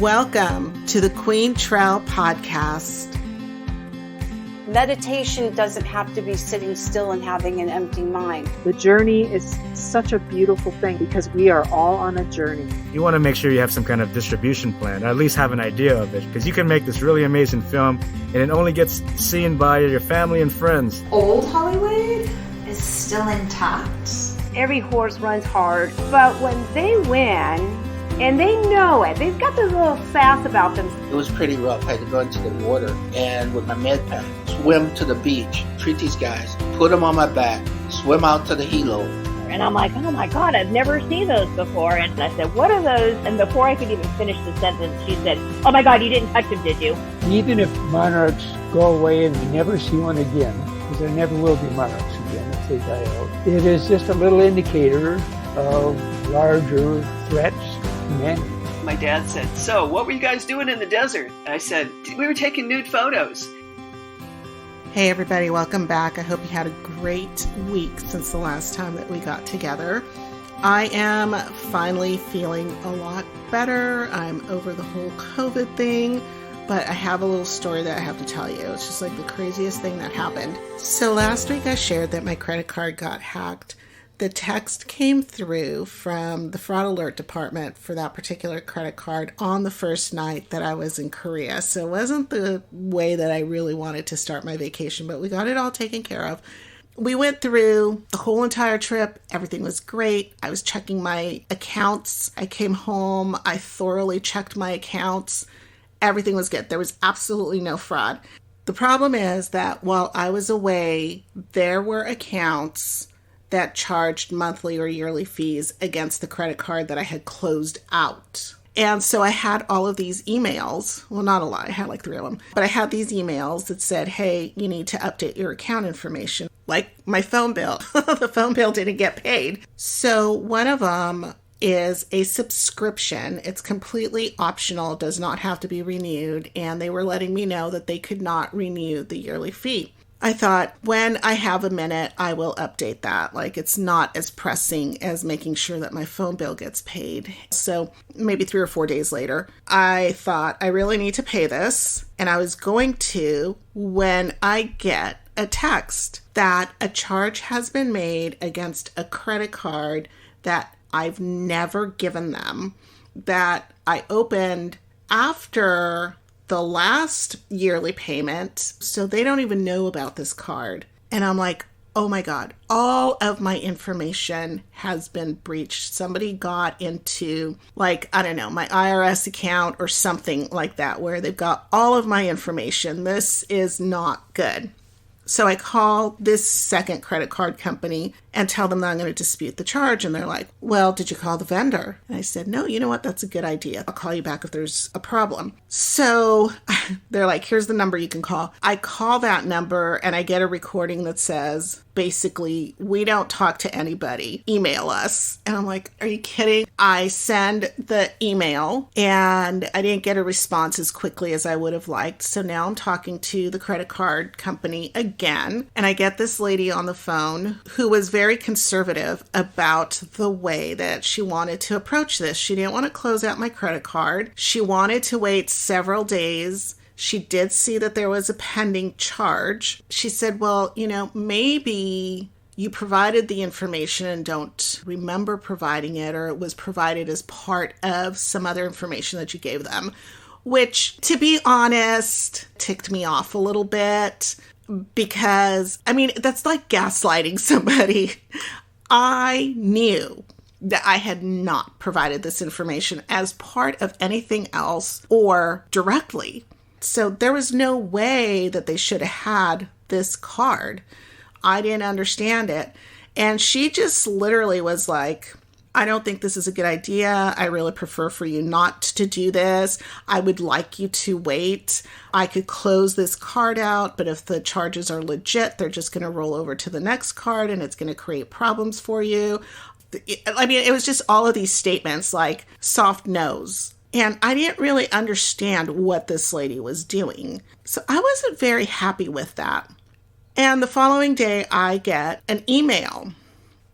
Welcome to the Queen Trail Podcast. Meditation doesn't have to be sitting still and having an empty mind. The journey is such a beautiful thing because we are all on a journey. You want to make sure you have some kind of distribution plan, or at least have an idea of it, because you can make this really amazing film and it only gets seen by your family and friends. Old Hollywood is still intact. Every horse runs hard, but when they win, and they know it, they've got this little sass about them. It was pretty rough. I had to go into the water and with my med pack, swim to the beach, treat these guys, put them on my back, swim out to the helo. And I'm like, oh my God, I've never seen those before. And I said, what are those? And before I could even finish the sentence, she said, oh my God, you didn't touch them, did you? Even if monarchs go away and we never see one again, because there never will be monarchs again if they die out, it is just a little indicator of larger threats. My dad said, so what were you guys doing in the desert? I said, we were taking nude photos. Hey everybody, welcome back. I hope you had a great week since the last time that we got together. I am finally feeling a lot better. I'm over the whole COVID thing, but I have a little story that I have to tell you. It's just like the craziest thing that happened. So last week I shared that my credit card got hacked. The text came through from the fraud alert department for that particular credit card on the first night that I was in Korea. So it wasn't the way that I really wanted to start my vacation, but we got it all taken care of. We went through the whole entire trip. Everything was great. I was checking my accounts. I came home. I thoroughly checked my accounts. Everything was good. There was absolutely no fraud. The problem is that while I was away, there were accounts that charged monthly or yearly fees against the credit card that I had closed out. And so I had all of these emails. Well, not a lot. I had like 3 of them. But I had these emails that said, hey, you need to update your account information. Like my phone bill. The phone bill didn't get paid. So one of them is a subscription. It's completely optional, does not have to be renewed. And they were letting me know that they could not renew the yearly fee. I thought, when I have a minute, I will update that. Like, it's not as pressing as making sure that my phone bill gets paid. So maybe 3 or 4 days later, I thought, I really need to pay this. And I was going to when I get a text that a charge has been made against a credit card that I've never given them, that I opened after the last yearly payment, so they don't even know about this card. And I'm like, oh my God, all of my information has been breached. Somebody got into, like, I don't know, my IRS account or something like that, where they've got all of my information. This is not good. So I call this second credit card company and tell them that I'm going to dispute the charge. And they're like, well, did you call the vendor? And I said, no, you know what? That's a good idea. I'll call you back if there's a problem. So they're like, here's the number you can call. I call that number and I get a recording that says, basically, we don't talk to anybody. Email us. And I'm like, are you kidding? I send the email and I didn't get a response as quickly as I would have liked. So now I'm talking to the credit card company again. And I get this lady on the phone who was very conservative about the way that she wanted to approach this. She didn't want to close out my credit card. She wanted to wait several days. She did see that there was a pending charge. She said, well, maybe you provided the information and don't remember providing it, or it was provided as part of some other information that you gave them, which, to be honest, ticked me off a little bit because, that's like gaslighting somebody. I knew that I had not provided this information as part of anything else or directly. So there was no way that they should have had this card. I didn't understand it. And she just literally was like, I don't think this is a good idea. I really prefer for you not to do this. I would like you to wait. I could close this card out, but if the charges are legit, they're just going to roll over to the next card and it's going to create problems for you. It was just all of these statements like soft no's. And I didn't really understand what this lady was doing. So I wasn't very happy with that. And the following day, I get an email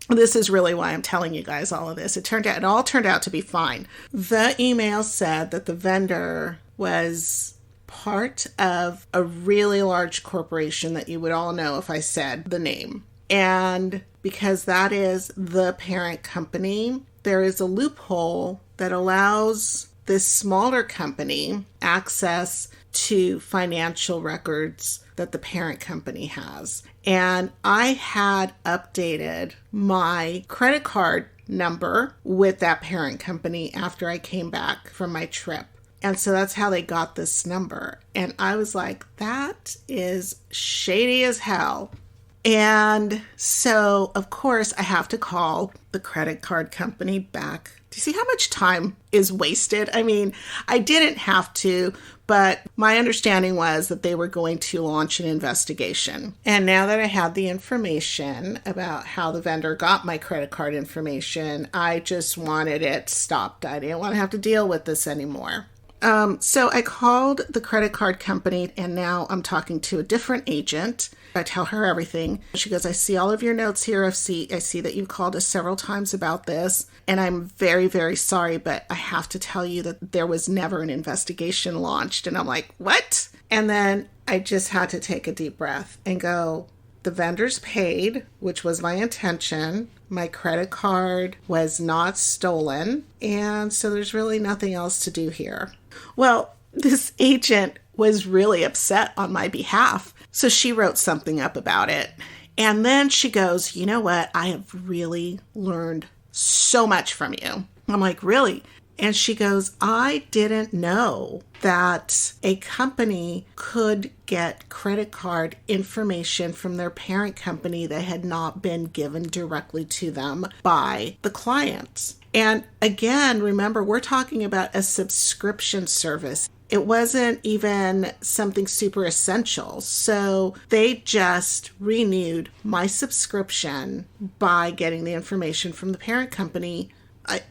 This is really why I'm telling you guys all of this. It all turned out to be fine. The email said that the vendor was part of a really large corporation that you would all know if I said the name. And because that is the parent company, there is a loophole that allows this smaller company access to financial records that the parent company has. And I had updated my credit card number with that parent company after I came back from my trip. And so that's how they got this number. And I was like, that is shady as hell. And so, of course, I have to call the credit card company back. Do you see how much time is wasted? I mean, I didn't have to, but my understanding was that they were going to launch an investigation. And now that I had the information about how the vendor got my credit card information, I just wanted it stopped. I didn't want to have to deal with this anymore. So I called the credit card company, and now I'm talking to a different agent. I tell her everything. She goes, I see all of your notes here. I see that you've called us several times about this, and I'm very, very sorry, but I have to tell you that there was never an investigation launched. And I'm like, what? And then I just had to take a deep breath and go, the vendor's paid, which was my intention. My credit card was not stolen, and so there's really nothing else to do here. Well, this agent was really upset on my behalf, so she wrote something up about it. And then she goes, you know what? I have really learned so much from you. I'm like, really? And she goes, I didn't know that a company could get credit card information from their parent company that had not been given directly to them by the client. And again, remember, we're talking about a subscription service. It wasn't even something super essential. So they just renewed my subscription by getting the information from the parent company.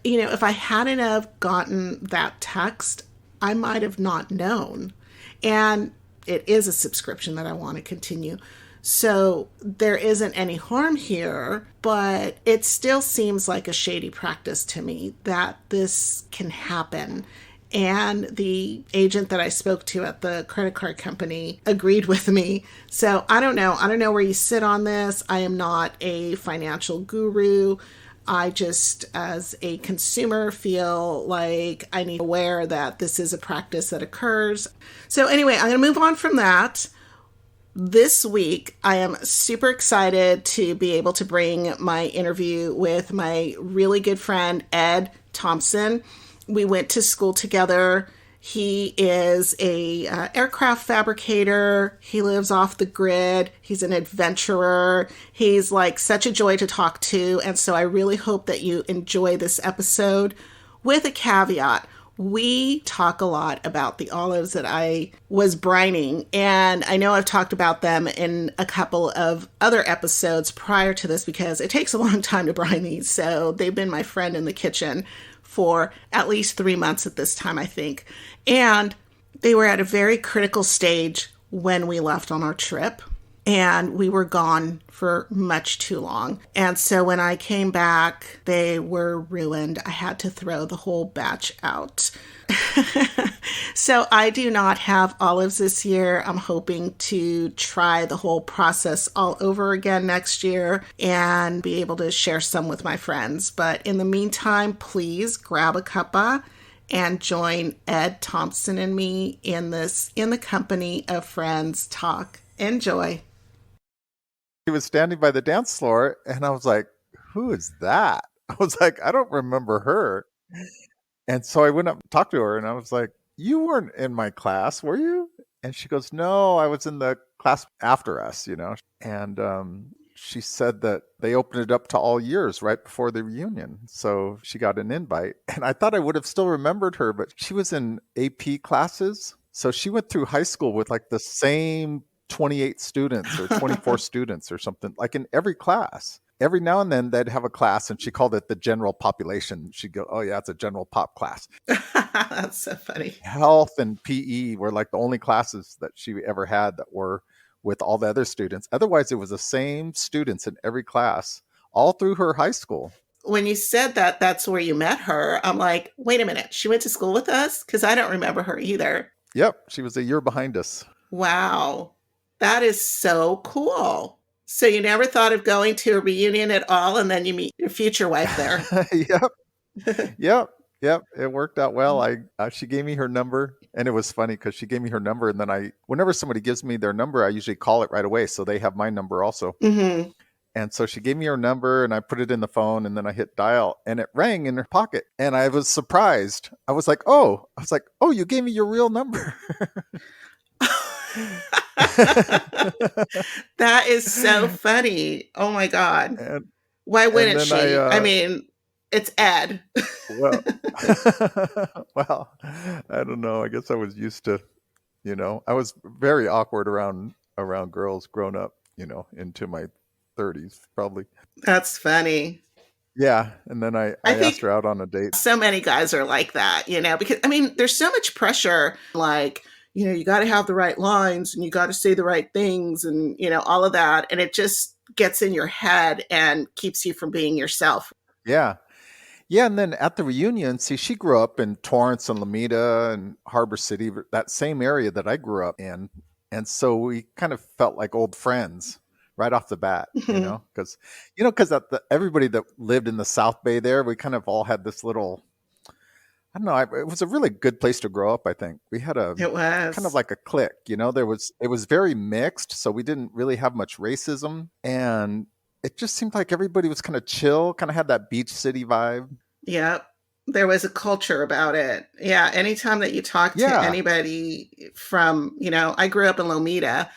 If I hadn't have gotten that text, I might have not known. And it is a subscription that I want to continue. So there isn't any harm here, but it still seems like a shady practice to me that this can happen. And the agent that I spoke to at the credit card company agreed with me. So I don't know. I don't know where you sit on this. I am not a financial guru. I just, as a consumer, feel like I need to be aware that this is a practice that occurs. So anyway, I'm going to move on from that. This week, I am super excited to be able to bring my interview with my really good friend, Ed Thompson. We went to school together. He is a aircraft fabricator. He lives off the grid. He's an adventurer. He's like such a joy to talk to. And so I really hope that you enjoy this episode. With a caveat, we talk a lot about the olives that I was brining. And I know I've talked about them in a couple of other episodes prior to this because it takes a long time to brine these. So they've been my friend in the kitchen for at least 3 months at this time, I think. And they were at a very critical stage when we left on our trip. And we were gone for much too long. And so when I came back, they were ruined. I had to throw the whole batch out. So I do not have olives this year. I'm hoping to try the whole process all over again next year and be able to share some with my friends. But in the meantime, please grab a cuppa and join Ed Thompson and me in the company of friends talk. Enjoy. He was standing by the dance floor, and I was like, who is that? I was like, I don't remember her. And so I went up and talked to her, and I was like, you weren't in my class, were you? And she goes, no, I was in the class after us, And she said that they opened it up to all years right before the reunion. So she got an invite. And I thought I would have still remembered her, but she was in AP classes. So she went through high school with like the same 28 students or 24 students or something, like in every class. Every now and then they'd have a class, and she called it the general population. She'd go, oh yeah, it's a general pop class. That's so funny. Health and PE were like the only classes that she ever had that were with all the other students. Otherwise, it was the same students in every class, all through her high school. When you said that that's where you met her, I'm like, wait a minute, she went to school with us? Because I don't remember her either. Yep, she was a year behind us. Wow, that is so cool. So you never thought of going to a reunion at all, and then you meet your future wife there. Yep. It worked out well. She gave me her number, and it was funny because she gave me her number, and then whenever somebody gives me their number, I usually call it right away, so they have my number also. Mm-hmm. And so she gave me her number, and I put it in the phone, and then I hit dial, and it rang in her pocket, and I was surprised. I was like, oh, you gave me your real number. That is so funny. Oh my God. Why wouldn't she? I mean, it's Ed. Well, well, I don't know. I guess I was used to, I was very awkward around girls growing up, into my 30s probably. That's funny. Yeah, and then I asked her out on a date. So many guys are like that, because I mean, there's so much pressure, like, you got to have the right lines and you got to say the right things and, all of that. And it just gets in your head and keeps you from being yourself. Yeah. Yeah. And then at the reunion, see, she grew up in Torrance and Lomita and Harbor City, that same area that I grew up in. And so we kind of felt like old friends right off the bat, because everybody that lived in the South Bay there, we kind of all had this little, I don't know. It was a really good place to grow up. I think we had it was kind of like a clique, it was very mixed. So we didn't really have much racism, and it just seemed like everybody was kind of chill, kind of had that beach city vibe. Yep. There was a culture about it. Yeah. Anytime that you talk to anybody from, I grew up in Lomita,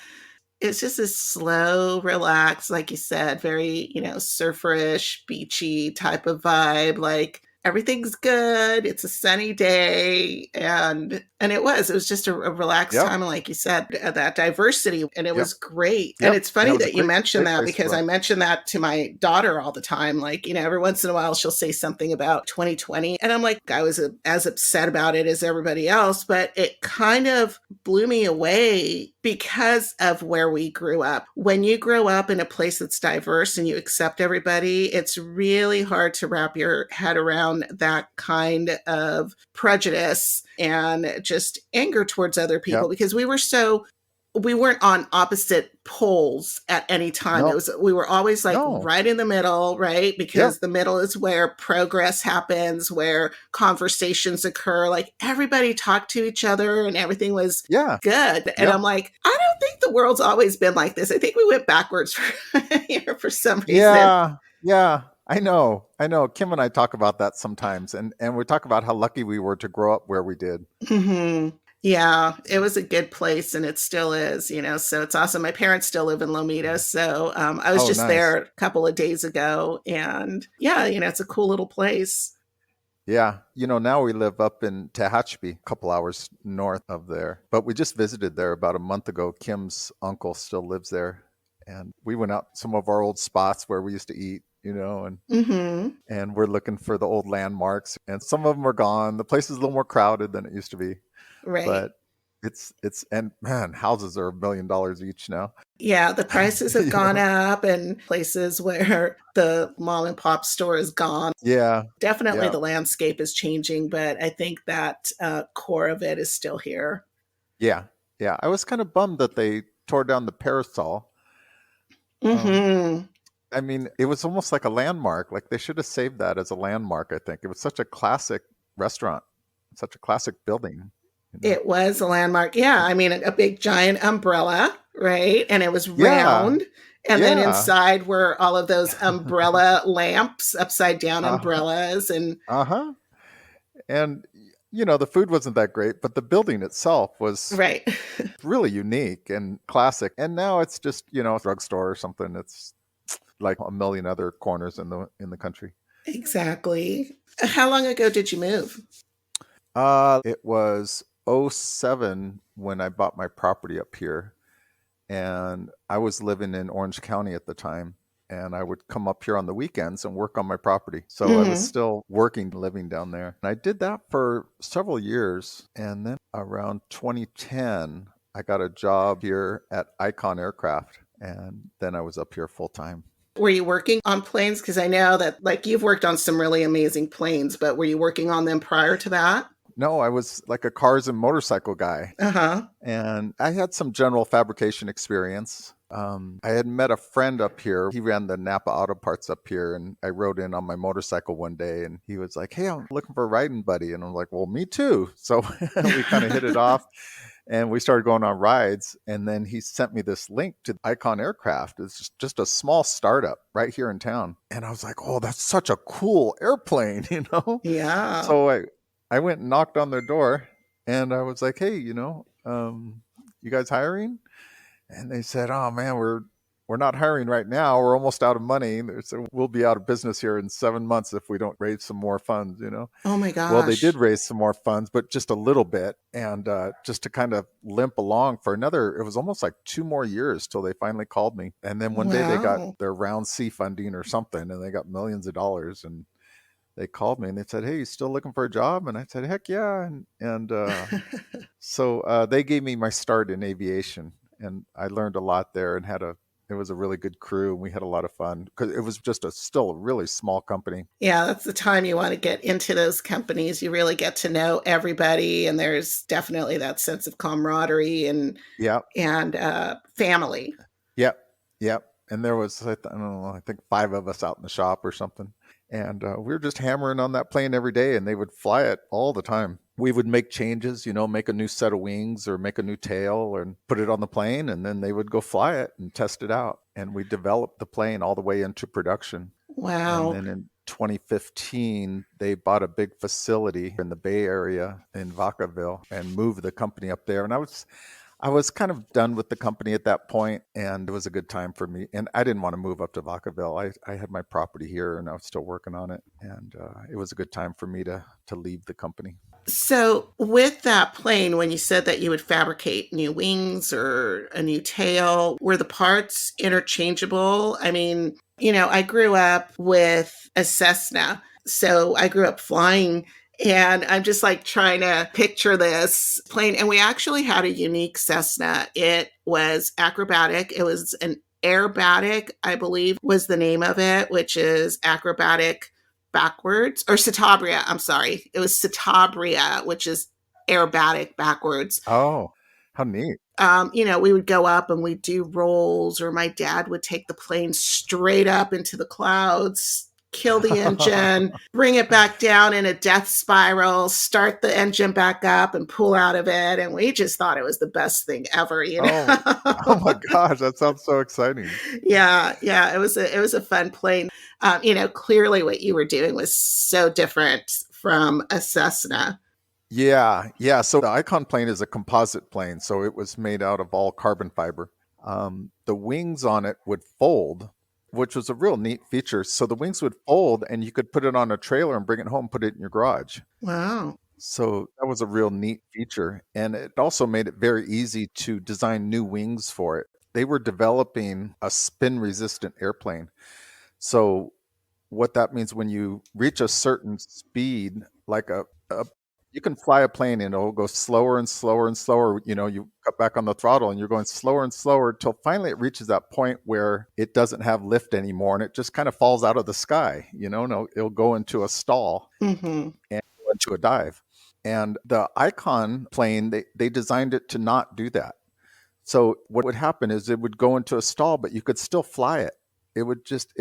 it's just a slow, relaxed, like you said, very, surferish, beachy type of vibe. Like everything's good. It's a sunny day. And it was just a relaxed time. And like you said, that diversity, and it was great. And it's funny that you mentioned that, because I mention that to my daughter all the time. Like, every once in a while she'll say something about 2020. And I'm like, I was as upset about it as everybody else, but it kind of blew me away because of where we grew up. When you grow up in a place that's diverse and you accept everybody, it's really hard to wrap your head around that kind of prejudice and just anger towards other people, because we weren't on opposite poles at any time. We were always like right in the middle, right? Because the middle is where progress happens, where conversations occur. Like everybody talked to each other and everything was good. And I'm like, I don't think the world's always been like this. I think we went backwards for some reason. Yeah. I know. Kim and I talk about that sometimes, and we talk about how lucky we were to grow up where we did. Mm-hmm. Yeah, it was a good place, and it still is, so it's awesome. My parents still live in Lomita, so I was just there a couple of days ago, and it's a cool little place. Yeah, now we live up in Tehachapi, a couple hours north of there, but we just visited there about a month ago. Kim's uncle still lives there, and we went out some of our old spots where we used to eat. And we're looking for the old landmarks, and some of them are gone. The place is a little more crowded than it used to be, right? But and man, houses are $1 million each now. Yeah, the prices have gone up, and places where the mom and pop store is gone. Yeah, definitely the landscape is changing, but I think that core of it is still here. Yeah. I was kind of bummed that they tore down the Parasol. I mean, it was almost like a landmark. Like they should have saved that as a landmark, I think. It was such a classic restaurant, such a classic building. It was a landmark. Yeah. I mean, a big giant umbrella, right? And it was round. And then inside were all of those umbrella lamps, upside down umbrellas. And and the food wasn't that great, but the building itself was really unique and classic. And now it's just, a drugstore or something. It's like a million other corners in the country. Exactly. How long ago did you move? It was 2007 when I bought my property up here, and I was living in Orange County at the time, and I would come up here on the weekends and work on my property. So I was still living down there. And I did that for several years, and then around 2010, I got a job here at Icon Aircraft, and then I was up here full time. Were you working on planes? Because I know that like you've worked on some really amazing planes, but were you working on them prior to that? No, I was like a cars and motorcycle guy. Uh-huh. And I had some general fabrication experience. I had met a friend up here. He ran the Napa Auto Parts up here, and I rode in on my motorcycle one day, and he was like, "Hey, I'm looking for a riding buddy," and I'm like, "Well, me too." So we kind of hit it off, and we started going on rides. And then he sent me this link to Icon Aircraft. It's just a small startup right here in town, and I was like, "Oh, that's such a cool airplane," you know? Yeah. So I went and knocked on their door, and I was like, "Hey, you guys hiring?" And they said, "Oh man, we're not hiring right now. We're almost out of money. So we'll be out of business here in 7 months if we don't raise some more funds." Oh my gosh. Well, they did raise some more funds, but just a little bit, and just to kind of limp along for another. It was almost like 2 more years till they finally called me. And then one day they Wow. got their round C funding or something, and they got millions of dollars. And they called me and they said, "Hey, you still looking for a job?" And I said, "Heck yeah!" So they gave me my start in aviation, and I learned a lot there, and it was a really good crew, and we had a lot of fun because it was just still a really small company. Yeah, that's the time you want to get into those companies. You really get to know everybody, and there's definitely that sense of camaraderie and Yeah, family. yep, yep. And there was, I don't know, I think 5 of us out in the shop or something. And we were just hammering on that plane every day, and they would fly it all the time. We would make changes, make a new set of wings or make a new tail and put it on the plane, and then they would go fly it and test it out. And we developed the plane all the way into production. Wow. And then in 2015, they bought a big facility in the Bay Area in Vacaville and moved the company up there. And I was kind of done with the company at that point, and it was a good time for me. And I didn't want to move up to Vacaville. I had my property here, and I was still working on it. And it was a good time for me to leave the company. So with that plane, when you said that you would fabricate new wings or a new tail, were the parts interchangeable? I mean, I grew up with a Cessna, so I grew up flying. And I'm just like trying to picture this plane. And we actually had a unique Cessna. It was acrobatic. It was an aerobatic, I believe was the name of it, which is acrobatic backwards, or Citabria. I'm sorry. It was Citabria, which is aerobatic backwards. Oh, how neat. We would go up and we'd do rolls, or my dad would take the plane straight up into the clouds, kill the engine, bring it back down in a death spiral, start the engine back up and pull out of it. And we just thought it was the best thing ever, Oh my gosh, that sounds so exciting. Yeah. It was a fun plane. Clearly what you were doing was so different from a Cessna. Yeah. So the Icon plane is a composite plane. So it was made out of all carbon fiber. The wings on it would fold, which was a real neat feature. So the wings would fold and you could put it on a trailer and bring it home, put it in your garage. Wow. So that was a real neat feature. And it also made it very easy to design new wings for it. They were developing a spin resistant airplane. So what that means, when you reach a certain speed, like you can fly a plane and it'll go slower and slower and slower. You cut back on the throttle and you're going slower and slower till finally it reaches that point where it doesn't have lift anymore and it just kind of falls out of the sky. No, it'll go into a stall and go into a dive. And the Icon plane, they designed it to not do that. So what would happen is it would go into a stall, but you could still fly it. It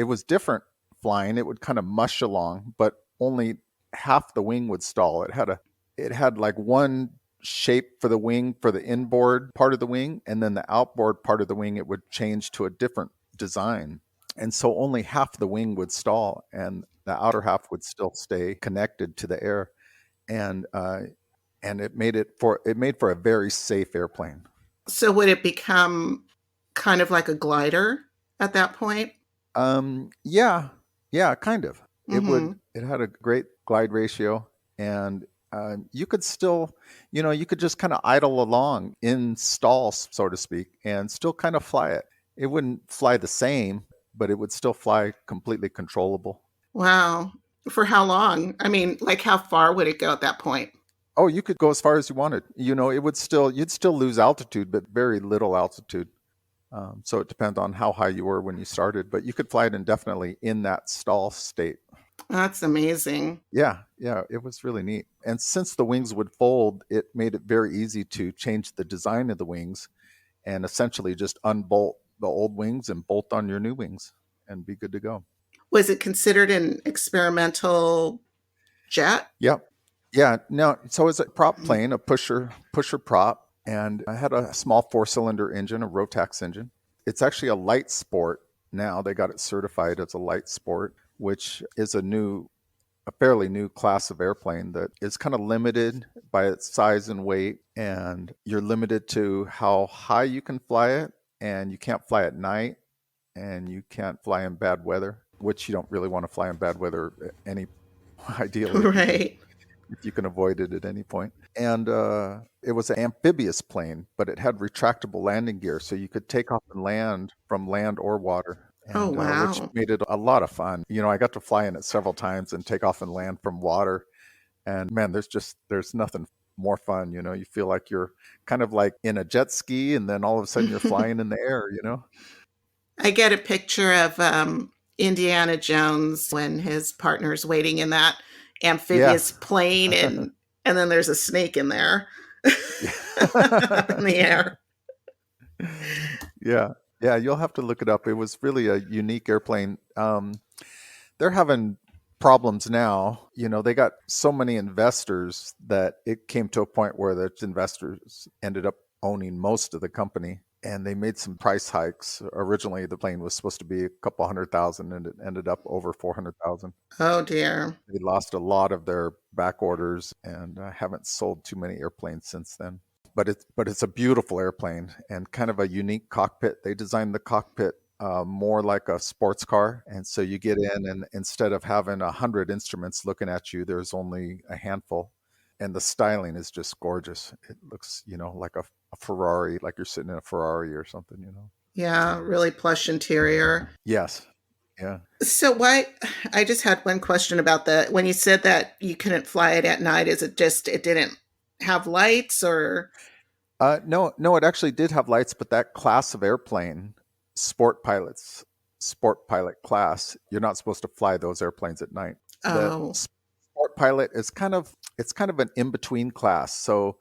was different flying. It would kind of mush along, but only half the wing would stall. It had like one shape for the wing, for the inboard part of the wing, and then the outboard part of the wing, it would change to a different design. And so only half the wing would stall and the outer half would still stay connected to the air. And it made for a very safe airplane. So would it become kind of like a glider at that point? Yeah, kind of. It had a great glide ratio, and you could still, you could just kind of idle along in stalls, so to speak, and still kind of fly it. It wouldn't fly the same, but it would still fly completely controllable. Wow. For how long? I mean, like how far would it go at that point? Oh, you could go as far as you wanted. You'd still lose altitude, but very little altitude. So it depends on how high you were when you started, but you could fly it indefinitely in that stall state. That's amazing. Yeah, it was really neat. And since the wings would fold, it made it very easy to change the design of the wings and essentially just unbolt the old wings and bolt on your new wings and be good to go. Was it considered an experimental jet? Yep. Yeah. No. So it's a prop plane, a pusher prop, and I had a small 4-cylinder engine, a Rotax engine. It's actually a light sport now. They got it certified as a light sport, which is a fairly new class of airplane that is kind of limited by its size and weight, and you're limited to how high you can fly it, and you can't fly at night, and you can't fly in bad weather, which you don't really want to fly in bad weather ideally. Right. If you can avoid it at any point. And it was an amphibious plane, but it had retractable landing gear, so you could take off and land from land or water. And, Oh, wow. Which made it a lot of fun. I got to fly in it several times and take off and land from water. And man, there's nothing more fun. You feel like you're kind of like in a jet ski, and then all of a sudden you're flying in the air. I get a picture of Indiana Jones when his partner's waiting in that amphibious plane, and then there's a snake in there in the air. Yeah, you'll have to look it up. It was really a unique airplane. They're having problems now. They got so many investors that it came to a point where the investors ended up owning most of the company, and they made some price hikes. Originally, the plane was supposed to be a couple $100,000, and it ended up over $400,000. Oh dear. They lost a lot of their back orders, and haven't sold too many airplanes since then. But it's a beautiful airplane and kind of a unique cockpit. They designed the cockpit more like a sports car, and so you get in, and instead of having 100 instruments looking at you, there's only a handful. And the styling is just gorgeous. It looks, like a Ferrari, like you're sitting in a Ferrari or something, Yeah, really plush interior. Yes. Yeah. So I just had one question about when you said that you couldn't fly it at night, is it just it didn't have lights, or? No, it actually did have lights, but that class of airplane, sport pilot class, you're not supposed to fly those airplanes at night. Oh. The sport pilot is kind of an in-between class. So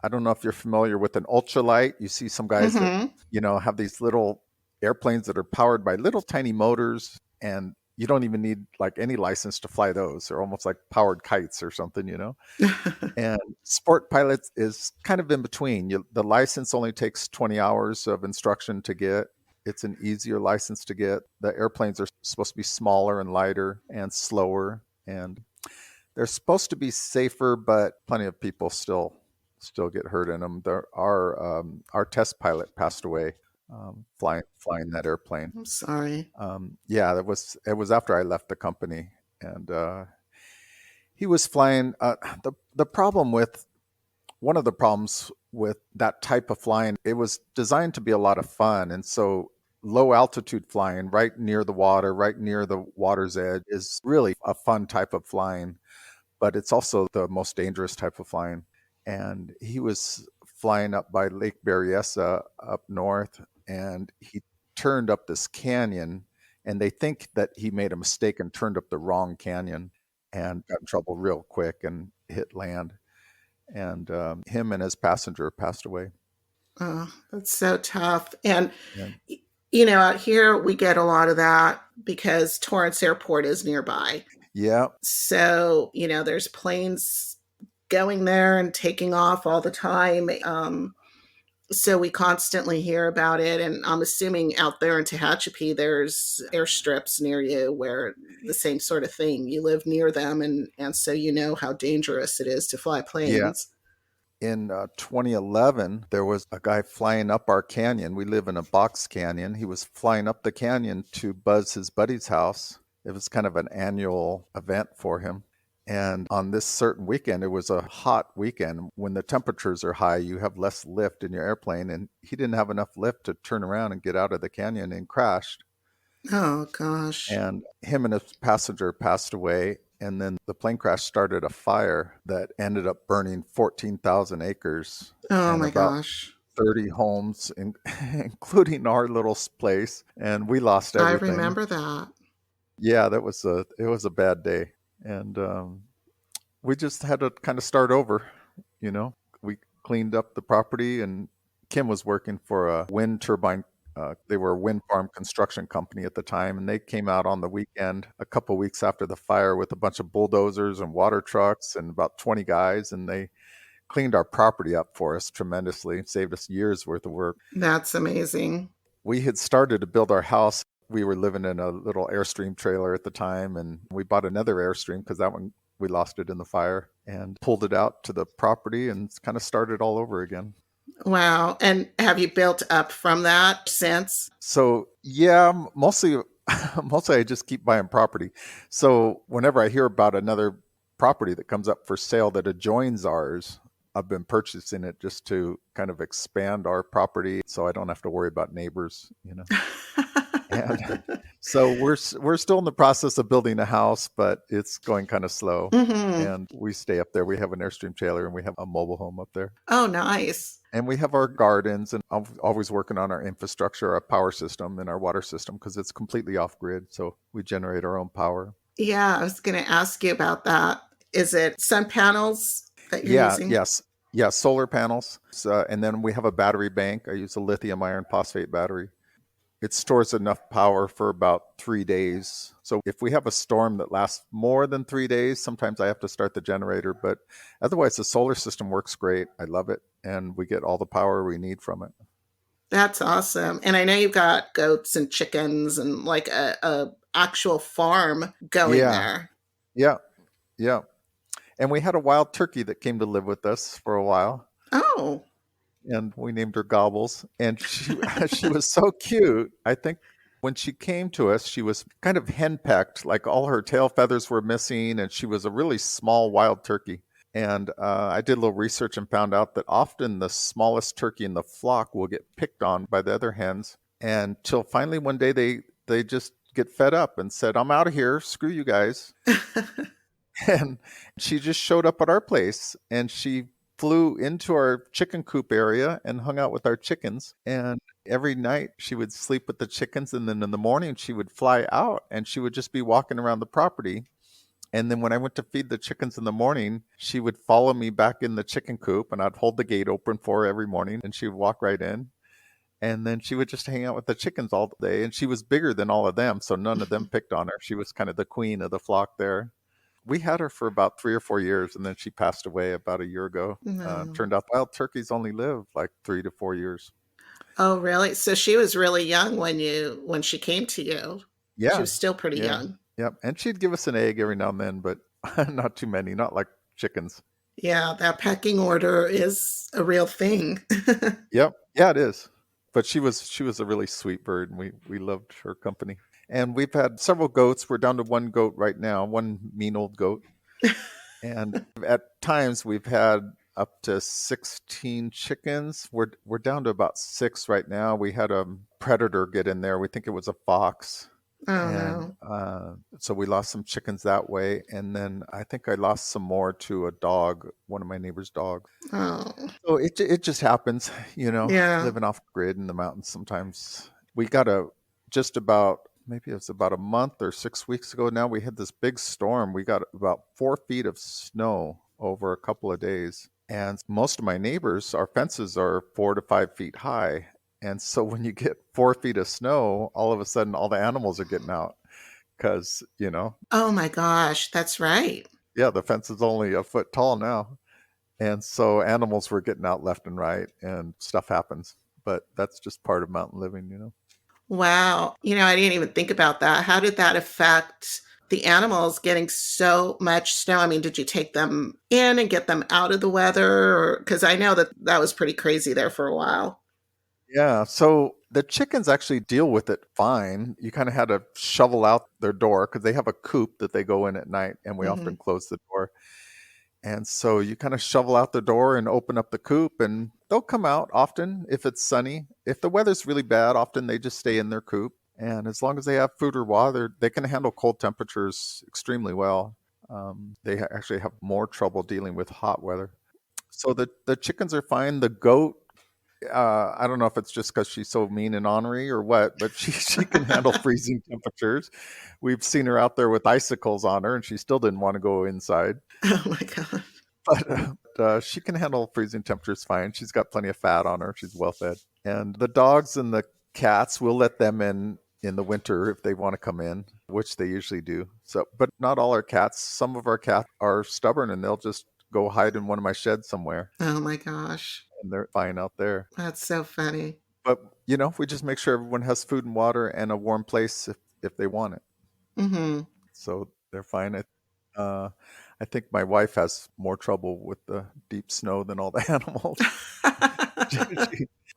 I don't know if you're familiar with an ultralight. You see some guys that, have these little airplanes that are powered by little tiny motors, and you don't even need like any license to fly those. They're almost like powered kites or something, And sport pilots is kind of in between. The license only takes 20 hours of instruction to get. It's an easier license to get. The airplanes are supposed to be smaller and lighter and slower, and they're supposed to be safer, but plenty of people still get hurt in them. Our test pilot passed away flying that airplane. I'm sorry. Yeah, it was after I left the company, and he was flying. One of the problems with that type of flying, it was designed to be a lot of fun, and so low altitude flying right near the water's edge is really a fun type of flying, but it's also the most dangerous type of flying. And he was flying up by Lake Berryessa up north, and he turned up this canyon, and they think that he made a mistake and turned up the wrong canyon and got in trouble real quick and hit land. And him and his passenger passed away. Oh, that's so tough. And, Yeah. Out here we get a lot of that because Torrance Airport is nearby. Yeah. So, there's planes going there and taking off all the time. So we constantly hear about it. And I'm assuming out there in Tehachapi, there's airstrips near you where the same sort of thing. You live near them, and so you know how dangerous it is to fly planes. Yeah. In 2011, there was a guy flying up our canyon. We live in a box canyon. He was flying up the canyon to buzz his buddy's house. It was kind of an annual event for him. And on this certain weekend, it was a hot weekend. When the temperatures are high, you have less lift in your airplane. And he didn't have enough lift to turn around and get out of the canyon and crashed. Oh, gosh. And him and his passenger passed away. And then the plane crash started a fire that ended up burning 14,000 acres. Oh, and my about gosh. 30 homes, including our little place, and we lost I everything. remember that. Yeah, it was a bad day, and we just had to kind of start over. You know, we cleaned up the property, and Kim was working for a wind turbine. They were a wind farm construction company at the time, and they came out on the weekend a couple weeks after the fire with a bunch of bulldozers and water trucks and about 20 guys, and they cleaned our property up for us tremendously, saved us years worth of work. That's amazing. We had started to build our house. We were living in a little Airstream trailer at the time, and we bought another Airstream because that one we lost it in the fire, and pulled it out to the property and kind of started all over again. Wow. And have you built up from that since? So yeah, mostly I just keep buying property. So whenever I hear about another property that comes up for sale that adjoins ours, I've been purchasing it just to kind of expand our property so I don't have to worry about neighbors, you know. And so we're still in the process of building a house, but it's going kind of slow. And we stay up there. We have an Airstream trailer and we have a mobile home up there. Oh, nice. And we have our gardens, and I'm always working on our infrastructure, our power system and our water system because it's completely off grid. So we generate our own power. Yeah, I was going to ask you about that. Is it sun panels that you're using? Yeah, solar panels. And then we have a battery bank. I use a lithium iron phosphate battery. It stores enough power for about 3 days. So if we have a storm that lasts more than 3 days, sometimes I have to start the generator. But otherwise, the solar system works great. I love it. And we get all the power we need from it. That's awesome. And I know you've got goats and chickens and like a actual farm going there. Yeah. And we had a wild turkey that came to live with us for a while. Oh. And we named her Gobbles. And she was so cute. I think when she came to us, she was kind of henpecked, like all her tail feathers were missing, and she was a really small wild turkey. And I did a little research and found out that often the smallest turkey in the flock will get picked on by the other hens. And till finally one day they just get fed up and said, I'm out of here. Screw you guys. And she just showed up at our place, and she flew into our chicken coop area and hung out with our chickens. And every night she would sleep with the chickens. And then in the morning she would fly out and she would just be walking around the property. And then when I went to feed the chickens in the morning, she would follow me back in the chicken coop, and I'd hold the gate open for her every morning, and she would walk right in. And then she would just hang out with the chickens all day. And she was bigger than all of them, so none of them picked on her. She was kind of the queen of the flock there. We had her for about 3 or 4 years, and then she passed away about a year ago. Turned out wild turkeys only live like 3 to 4 years. Oh, really? So she was really young when she came to you. Yeah. She was still pretty young. Yep. And she'd give us an egg every now and then, but not too many, not like chickens. Yeah, that pecking order is a real thing. Yep. Yeah, it is. But she was a really sweet bird, and we loved her company. And we've had several goats. We're down to one goat right now, one mean old goat. And at times we've had up to 16 chickens. We're down to about 6 right now. We had a predator get in there. We think it was a fox. No. So we lost some chickens that way. And then I think I lost some more to a dog, one of my neighbor's dogs. Oh. So it just happens, living off grid in the mountains sometimes. We got maybe it was about a month or 6 weeks ago now, we had this big storm. We got about 4 feet of snow over a couple of days. And most of my neighbors, our fences are 4 to 5 feet high. And so when you get 4 feet of snow, all of a sudden all the animals are getting out because, Oh my gosh, that's right. Yeah, the fence is only a foot tall now. And so animals were getting out left and right, and stuff happens. But that's just part of mountain living, Wow. I didn't even think about that. How did that affect the animals getting so much snow? I mean, did you take them in and get them out of the weather? Because I know that was pretty crazy there for a while. Yeah, so the chickens actually deal with it fine. You kind of had to shovel out their door because they have a coop that they go in at night, and we often close the door. And so you kind of shovel out the door and open up the coop, and they'll come out often if it's sunny. If the weather's really bad, often they just stay in their coop. And as long as they have food or water, they can handle cold temperatures extremely well. They actually have more trouble dealing with hot weather. So the chickens are fine. The goat I don't know if it's just because she's so mean and ornery or what, but she can handle freezing temperatures. We've seen her out there with icicles on her, and she still didn't want to go inside. Oh my God. But she can handle freezing temperatures fine. She's got plenty of fat on her. She's well fed. And the dogs and the cats, we'll let them in the winter if they want to come in, which they usually do. So, but not all our cats. Some of our cats are stubborn, and they'll just go hide in one of my sheds somewhere. Oh my gosh. And they're fine out there. That's so funny. But, we just make sure everyone has food and water and a warm place if they want it. Mm-hmm. So they're fine. I think my wife has more trouble with the deep snow than all the animals.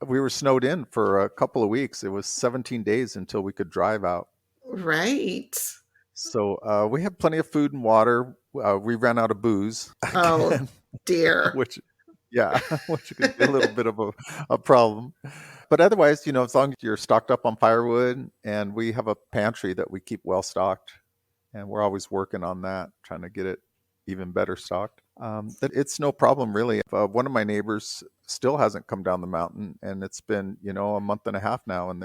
We were snowed in for a couple of weeks. It was 17 days until we could drive out. Right. So we had plenty of food and water. We ran out of booze. Oh, again, dear. which could be a little bit of a problem. But otherwise, as long as you're stocked up on firewood, and we have a pantry that we keep well stocked, and we're always working on that, trying to get it even better stocked. That it's no problem really. One of my neighbors still hasn't come down the mountain, and it's been a month and a half now, and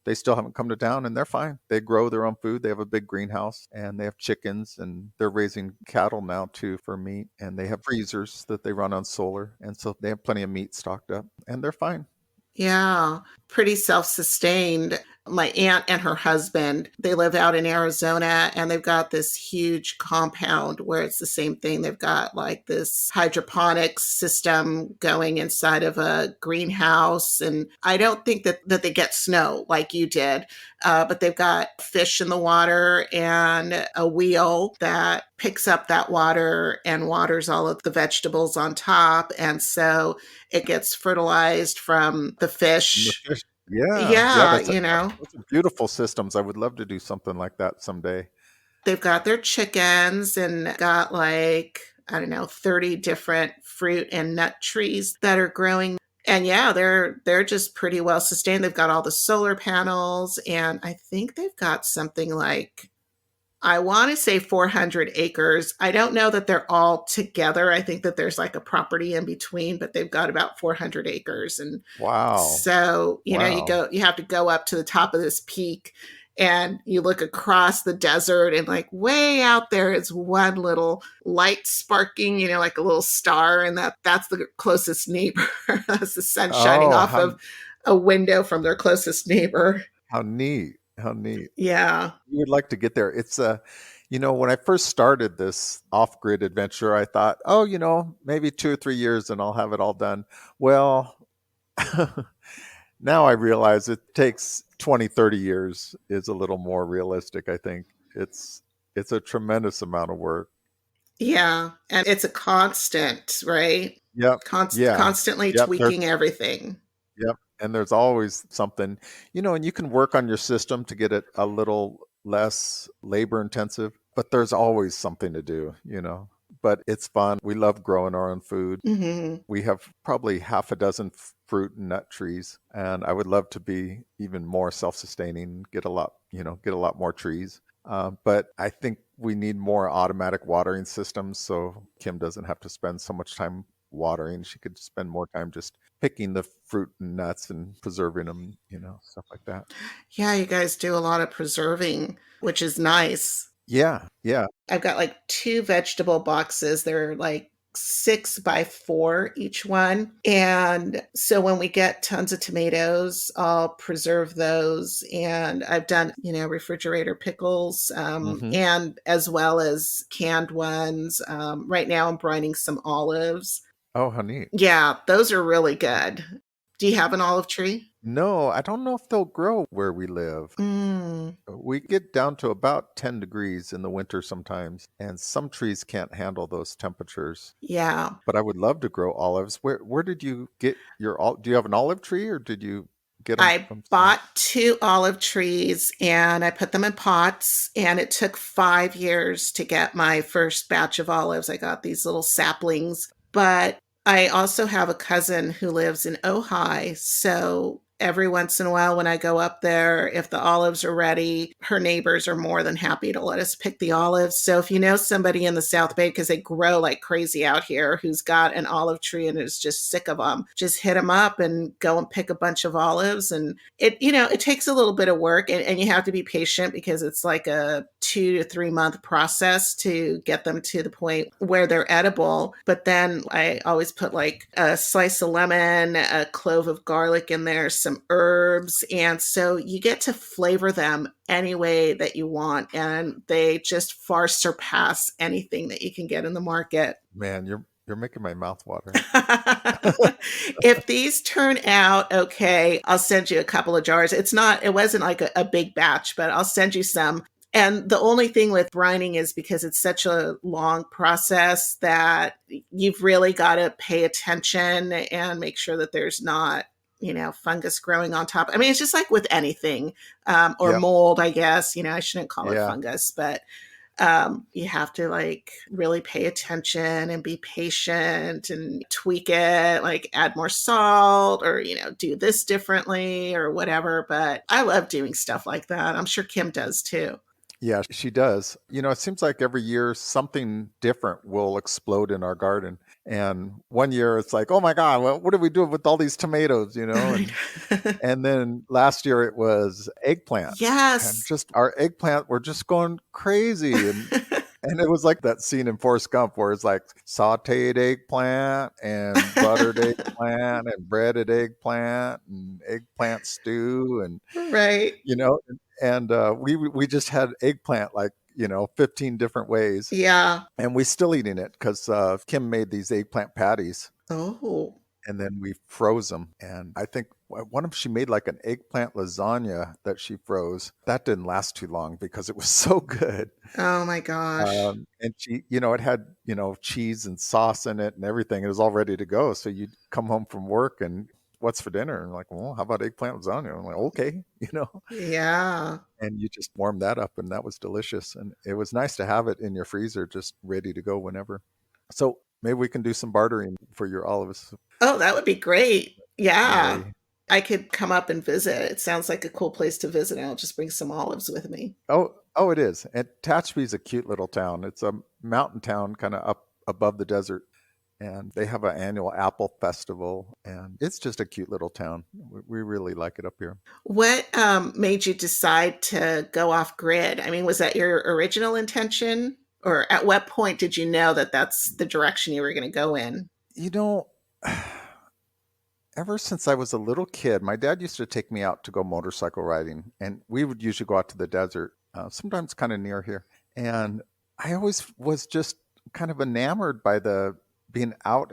they still haven't come to town, and they're fine. They grow their own food. They have a big greenhouse, and they have chickens, and they're raising cattle now too for meat, and they have freezers that they run on solar, and so they have plenty of meat stocked up, and they're fine. Yeah, pretty self-sustained. My aunt and her husband, they live out in Arizona, and they've got this huge compound where it's the same thing. They've got like this hydroponics system going inside of a greenhouse. And I don't think that they get snow like you did, but they've got fish in the water and a wheel that picks up that water and waters all of the vegetables on top. And so it gets fertilized from the fish. Yeah, Those are beautiful systems. I would love to do something like that someday. They've got their chickens and got 30 different fruit and nut trees that are growing. And yeah, they're just pretty well sustained. They've got all the solar panels, and I think they've got something like, I want to say 400 acres. I don't know that they're all together. I think that there's like a property in between, but they've got about 400 acres. And wow. So, you have to go up to the top of this peak, and you look across the desert, and like way out there is one little light sparking, like a little star. And that's the closest neighbor. That's the sun shining off of a window from their closest neighbor. How neat. How neat. Yeah. You would like to get there. It's when I first started this off-grid adventure, I thought, maybe 2 or 3 years and I'll have it all done. Well, now I realize it takes 20, 30 years is a little more realistic. I think it's a tremendous amount of work. Yeah. And it's a constant, right? Yep. Constantly tweaking everything. Yep. And there's always something, and you can work on your system to get it a little less labor intensive, but there's always something to do, but it's fun. We love growing our own food. Mm-hmm. We have probably half a dozen fruit and nut trees, and I would love to be even more self-sustaining, get a lot more trees. But I think we need more automatic watering systems, so Kim doesn't have to spend so much time watering. She could spend more time just picking the fruit and nuts and preserving them, stuff like that. Yeah, you guys do a lot of preserving, which is nice. Yeah. I've got 2 vegetable boxes. They're 6 by 4 each one. And so when we get tons of tomatoes, I'll preserve those. And I've done, refrigerator pickles, and as well as canned ones. Right now I'm brining some olives. Oh, how neat. Yeah, those are really good. Do you have an olive tree? No, I don't know if they'll grow where we live. We get down to about 10 degrees in the winter sometimes, and some trees can't handle those temperatures. Yeah. But I would love to grow olives. Where did you get do you have an olive tree, or did you get them? I bought 2 olive trees, and I put them in pots, and it took 5 years to get my first batch of olives. I got these little saplings. But I also have a cousin who lives in Ojai, so every once in a while when I go up there, if the olives are ready, her neighbors are more than happy to let us pick the olives. So if you know somebody in the South Bay, because they grow like crazy out here, who's got an olive tree and is just sick of them, just hit them up and go and pick a bunch of olives. And it takes a little bit of work, and you have to be patient because it's like a 2 to 3 month process to get them to the point where they're edible. But then I always put like a slice of lemon, a clove of garlic in there, some herbs. And so you get to flavor them any way that you want. And they just far surpass anything that you can get in the market. Man, you're making my mouth water. If these turn out okay, I'll send you a couple of jars. It wasn't like a big batch, but I'll send you some. And the only thing with brining is because it's such a long process that you've really got to pay attention and make sure that there's not, fungus growing on top. I mean, it's just like with anything, or mold, I guess. I shouldn't call it fungus, but you have to like really pay attention and be patient and tweak it, like add more salt or, do this differently or whatever. But I love doing stuff like that. I'm sure Kim does too. Yeah, she does. It seems like every year something different will explode in our garden. And one year it's like, oh my God, what do we do with all these tomatoes, And then last year it was eggplant. Yes. And just our eggplant were just going crazy. And it was like that scene in Forrest Gump where it's like sauteed eggplant and buttered eggplant and breaded eggplant and eggplant stew and right. And we just had eggplant like 15 different ways. Yeah. And we're still eating it because Kim made these eggplant patties. Oh. And then we froze them. And I think she made like an eggplant lasagna that she froze. That didn't last too long because it was so good. Oh my gosh. And she, it had, cheese and sauce in it and everything. It was all ready to go. So you'd come home from work and what's for dinner? And like, well, how about eggplant lasagna? I'm like, okay, Yeah. And you just warm that up and that was delicious. And it was nice to have it in your freezer, just ready to go whenever. So maybe we can do some bartering for your olives. Oh, that would be great. Yeah. I could come up and visit. It sounds like a cool place to visit. I'll just bring some olives with me. Oh, it is. And Tehachapi is a cute little town. It's a mountain town kind of up above the desert. And they have an annual apple festival. And it's just a cute little town. We really like it up here. What made you decide to go off grid? I mean, was that your original intention? Or at what point did you know that that's the direction you were going to go in? Ever since I was a little kid, my dad used to take me out to go motorcycle riding. And we would usually go out to the desert, sometimes kind of near here. And I always was just kind of enamored by being out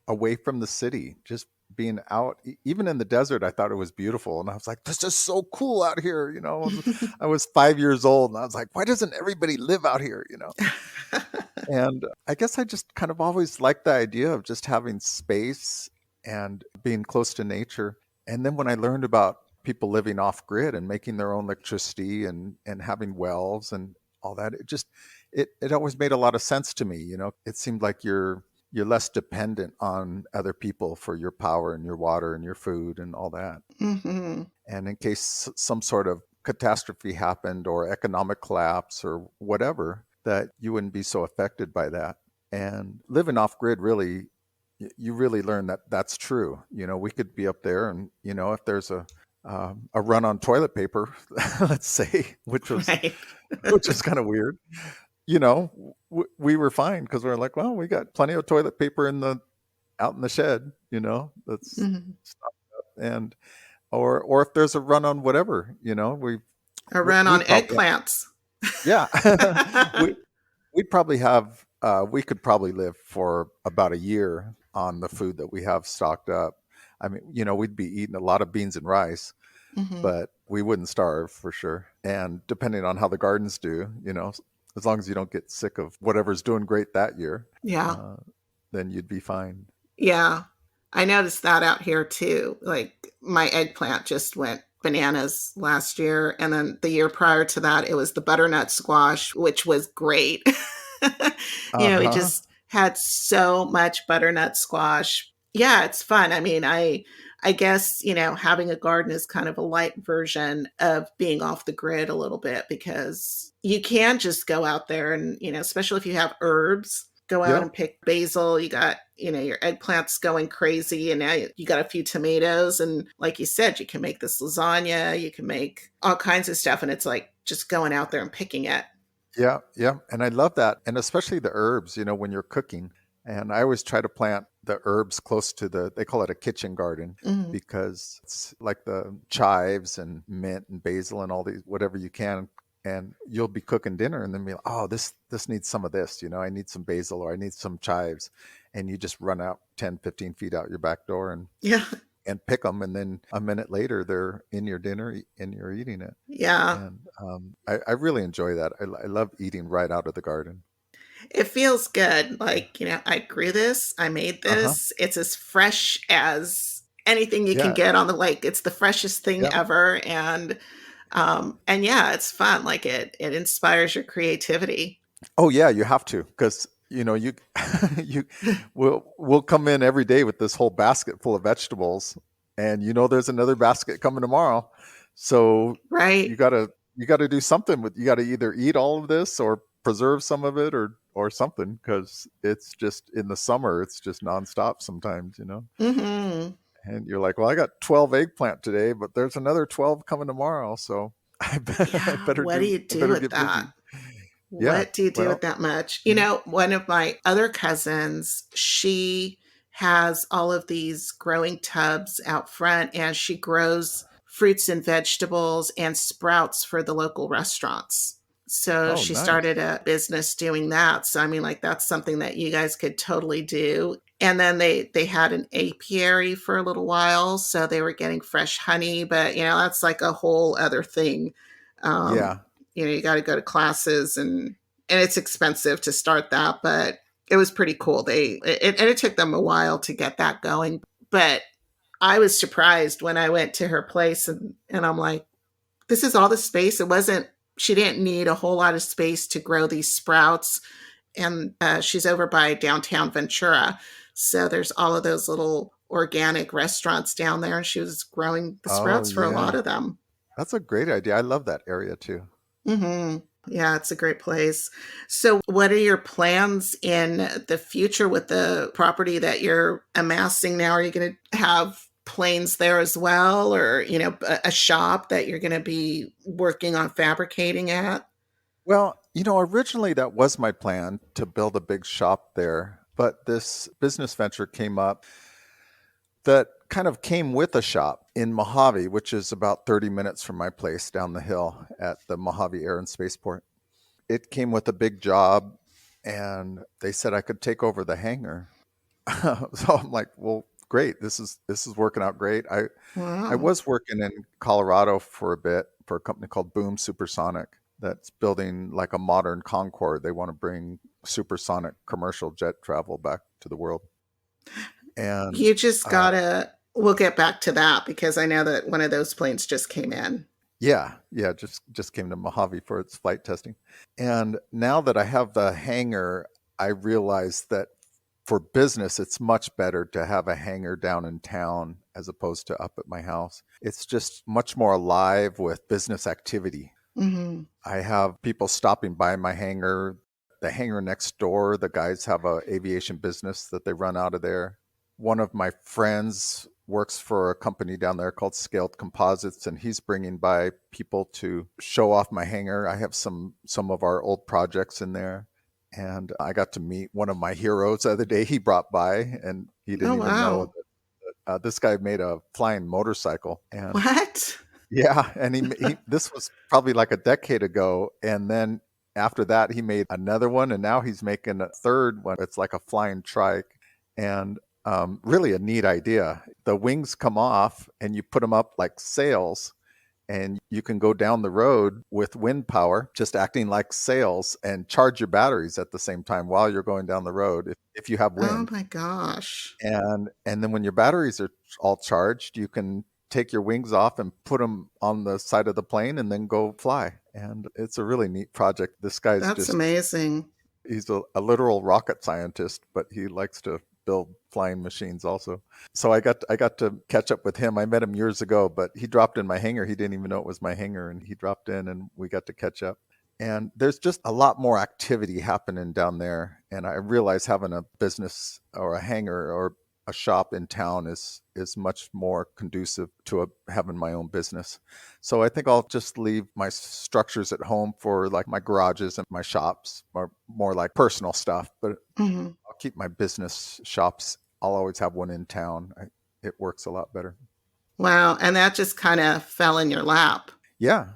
away from the city, just being out, even in the desert. I thought it was beautiful. And I was like, this is so cool out here. I was 5 years old and I was like, why doesn't everybody live out here? And I guess I just kind of always liked the idea of just having space and being close to nature. And then when I learned about people living off grid and making their own electricity and having wells and all that, it always made a lot of sense to me. It seemed like you're less dependent on other people for your power and your water and your food and all that. Mm-hmm. And in case some sort of catastrophe happened or economic collapse or whatever, that you wouldn't be so affected by that. And living off grid, really, you really learn that that's true. We could be up there and, if there's a run on toilet paper, let's say, which was kind of weird. We were fine because we were like, well, we got plenty of toilet paper out in the shed, that's stocked up. And or if there's a run on whatever, a run on eggplants. Yeah, we'd probably have we could probably live for about a year on the food that we have stocked up. I mean, we'd be eating a lot of beans and rice, but we wouldn't starve for sure. And depending on how the gardens do, as long as you don't get sick of whatever's doing great that year, then you'd be fine. Yeah. I noticed that out here too. Like my eggplant just went bananas last year. And then the year prior to that, it was the butternut squash, which was great. We just had so much butternut squash. Yeah, it's fun. I mean, I I guess, having a garden is kind of a light version of being off the grid a little bit, because you can just go out there and, especially if you have herbs, go out Yeah. and pick basil. You got, your eggplants going crazy, and now you got a few tomatoes. And like you said, you can make this lasagna, you can make all kinds of stuff. And it's like just going out there and picking it. Yeah, yeah. And I love that. And especially the herbs, when you're cooking. And I always try to plant the herbs close to they call it a kitchen garden, Mhm. because it's like the chives and mint and basil and all these, whatever you can. And you'll be cooking dinner and then be like, oh, this needs some of this, I need some basil, or I need some chives. And you just run out 10, 15 feet out your back door Yeah. and pick them. And then a minute later, they're in your dinner and you're eating it. Yeah. And I really enjoy that. I love eating right out of the garden. It feels good. Like, I grew this, I made Uh-huh. this. It's as fresh as anything you can Yeah. get on the lake. It's the freshest thing Yeah. ever. And yeah, it's fun. Like it inspires your creativity. Oh yeah, you have to, because you you we'll come in every day with this whole basket full of vegetables, and there's another basket coming tomorrow. So Right. you gotta do something with. You gotta either eat all of this or preserve some of it, or something, because it's just in the summer, it's just nonstop sometimes, Hmm. and you're like, well, I got 12 eggplant today, but there's another 12 coming tomorrow, so I Yeah. What do you do better with get busy. that? Yeah, What do you do with well, that much? mhm. One of my other cousins, she has all of these growing tubs out front, and she grows fruits and vegetables and sprouts for the local restaurants. So Oh, she nice. started a business doing that. So I mean, like, that's something that you guys could totally do. And then they had an apiary for a little while, so they were getting fresh honey, but that's like a whole other thing. Um, Yeah. you got to go to classes, and it's expensive to start that, but it was pretty cool. And it took them a while to get that going, but I was surprised when I went to her place, and I'm like, this is all the space. It wasn't, she didn't need a whole lot of space to grow these sprouts. And she's over by downtown Ventura. So there's all of those little organic restaurants down there. And she was growing the Oh, sprouts for a lot yeah. of them. That's a great idea. I love that area too. Hmm. Yeah, it's a great place. So, what are your plans in the future with the property that you're amassing now? Are you going to have planes there as well, or a shop that you're going to be working on fabricating at? Well, originally that was my plan, to build a big shop there, but this business venture came up that kind of came with a shop in Mojave, which is about 30 minutes from my place down the hill at the Mojave Air and Spaceport. It came with a big job, and they said I could take over the hangar. So I'm like, well, great. This is working out great. I Wow. was working in Colorado for a bit for a company called Boom Supersonic that's building like a modern Concorde. They want to bring supersonic commercial jet travel back to the world. And You just uh, gotta, we'll get back to that because I know that one of those planes just came in. yeah, just came to Mojave for its flight testing. And now that I have the hangar, I realize that for business, it's much better to have a hangar down in town as opposed to up at my house. It's just much more alive with business activity. Hmm. I have people stopping by my hangar. The hangar next door, the guys have a aviation business that they run out of there. One of my friends works for a company down there called Scaled Composites, and he's bringing by people to show off my hangar. I have some of our old projects in there, and I got to meet one of my heroes the other day. He brought by, and he Oh, didn't even know wow. that this guy made a flying motorcycle. And What? yeah, and he this was probably like a decade ago, and then after that he made another one, and now he's making a third one. It's like a flying trike, and really a neat idea. The wings come off, and you put them up like sails, and you can go down the road with wind power, just acting like sails, and charge your batteries at the same time while you're going down the road if you have Oh wind. my gosh. And then when your batteries are all charged, you can take your wings off and put them on the side of the plane and then go fly. And it's a really neat project. This guy's That's just, amazing. he's a literal rocket scientist, but he likes to build flying machines also. So I got to catch up with him. I met him years ago, but he dropped in my hangar. He didn't even know it was my hangar, and he dropped in and we got to catch up. And there's just a lot more activity happening down there. And I realize having a business or a hangar or a shop in town is much more conducive to having my own business. So I think I'll just leave my structures at home for like my garages and my shops, or more like personal stuff. But I'll keep my business shops. I'll always have one in town. It works a lot better. Wow. And that just kind of fell in your lap. Yeah.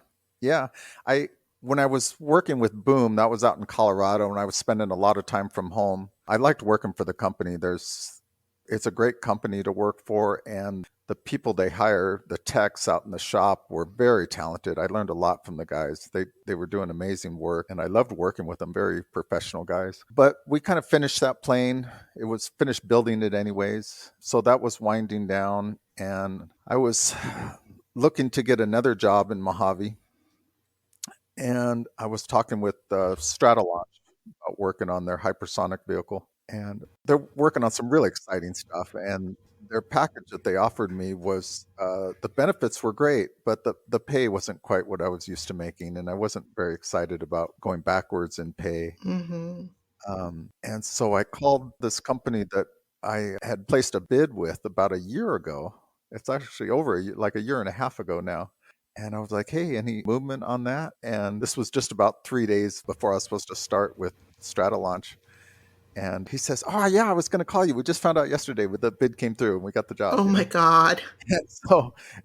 When I was working with Boom, that was out in Colorado, and I was spending a lot of time from home. I liked working for the company. It's a great company to work for, and the people they hire, the techs out in the shop, were very talented. I learned a lot from the guys. They were doing amazing work, and I loved working with them. Very professional guys. But we kind of finished that plane. It was finished building it anyways. So that was winding down, and I was looking to get another job in Mojave. And I was talking with Stratolaunch about working on their hypersonic vehicle. And they're working on some really exciting stuff. And their package that they offered me was, the benefits were great, but the pay wasn't quite what I was used to making. And I wasn't very excited about going backwards in pay. And so I called this company that I had placed a bid with about a year ago. It's actually over like a year and a half ago now. And I was like, hey, any movement on that? And this was just about 3 days before I was supposed to start with Stratolaunch. And he says, oh, yeah, I was going to call you. We just found out yesterday the bid came through and we got the job. Oh, my God.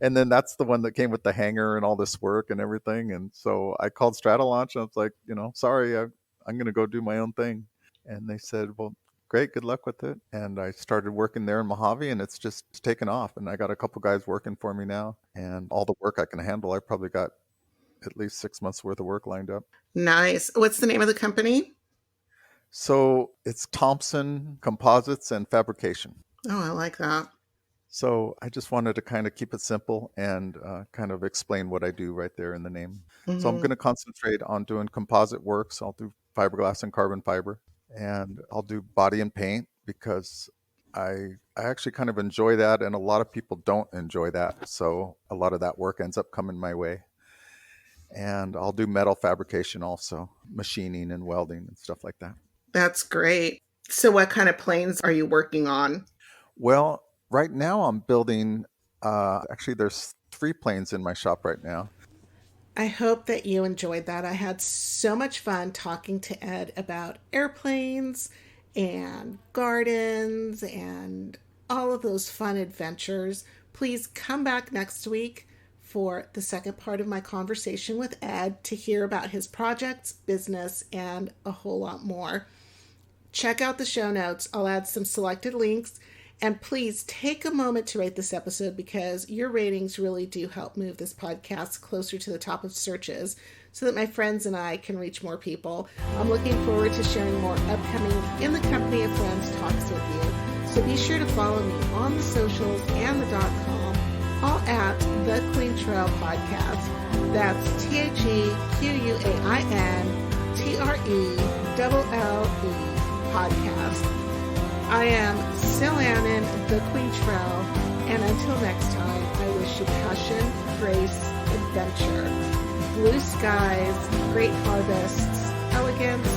And then that's the one that came with the hangar and all this work and everything. And so I called Stratolaunch and I was like, sorry, I'm going to go do my own thing. And they said, well, great, good luck with it. And I started working there in Mojave, and it's just taken off. And I got a couple guys working for me now, and all the work I can handle. I probably got at least 6 months worth of work lined up. Nice. What's the name of the company? So it's Thompson, Composites, and Fabrication. Oh, I like that. So I just wanted to kind of keep it simple and kind of explain what I do right there in the name. So I'm going to concentrate on doing composite works. I'll do fiberglass and carbon fiber. And I'll do body and paint because I actually kind of enjoy that, and a lot of people don't enjoy that. So a lot of that work ends up coming my way. And I'll do metal fabrication also, machining and welding and stuff like that. That's great. So what kind of planes are you working on? Well, right now I'm building, actually there's 3 planes in my shop right now. I hope that you enjoyed that. I had so much fun talking to Ed about airplanes and gardens and all of those fun adventures. Please come back next week for the second part of my conversation with Ed to hear about his projects, business, and a whole lot more. Check out the show notes. I'll add some selected links. And please take a moment to rate this episode because your ratings really do help move this podcast closer to the top of searches so that my friends and I can reach more people. I'm looking forward to sharing more upcoming In the Company of Friends talks with you. So be sure to follow me on the socials and the .com, all at The Queen Trail Podcast. That's TheQuainTrelle Podcast. I am Annan, the Queen Trell, and until next time, I wish you passion, grace, adventure, blue skies, great harvests, elegance,